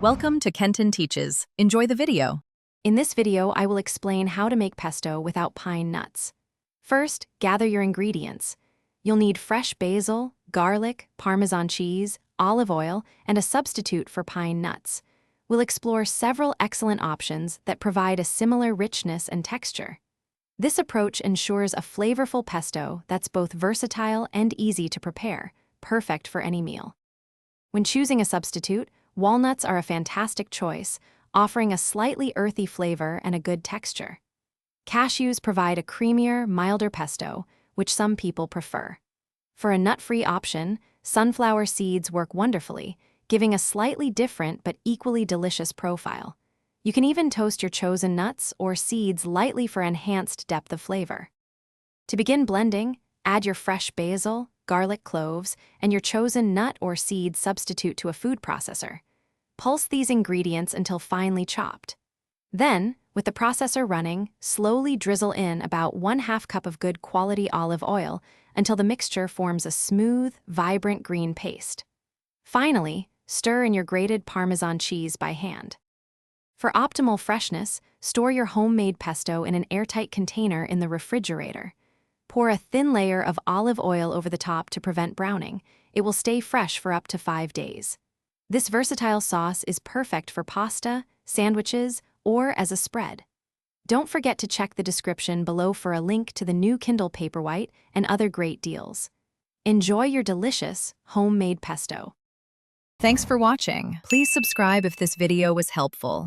Welcome to Kenton Teaches. Enjoy the video. In this video, I will explain how to make pesto without pine nuts. First, gather your ingredients. You'll need fresh basil, garlic, Parmesan cheese, olive oil, and a substitute for pine nuts. We'll explore several excellent options that provide a similar richness and texture. This approach ensures a flavorful pesto that's both versatile and easy to prepare, perfect for any meal. When choosing a substitute, walnuts are a fantastic choice, offering a slightly earthy flavor and a good texture. Cashews provide a creamier, milder pesto, which some people prefer. For a nut-free option, sunflower seeds work wonderfully, giving a slightly different but equally delicious profile. You can even toast your chosen nuts or seeds lightly for enhanced depth of flavor. To begin blending, add your fresh basil, garlic cloves, and your chosen nut or seed substitute to a food processor. Pulse these ingredients until finely chopped. Then, with the processor running, slowly drizzle in about 1/2 cup of good quality olive oil until the mixture forms a smooth, vibrant green paste. Finally, stir in your grated Parmesan cheese by hand. For optimal freshness, store your homemade pesto in an airtight container in the refrigerator. Pour a thin layer of olive oil over the top to prevent browning. It will stay fresh for up to 5 days. This versatile sauce is perfect for pasta, sandwiches, or as a spread. Don't forget to check the description below for a link to the new Kindle Paperwhite and other great deals. Enjoy your delicious, homemade pesto. Thanks for watching. Please subscribe if this video was helpful.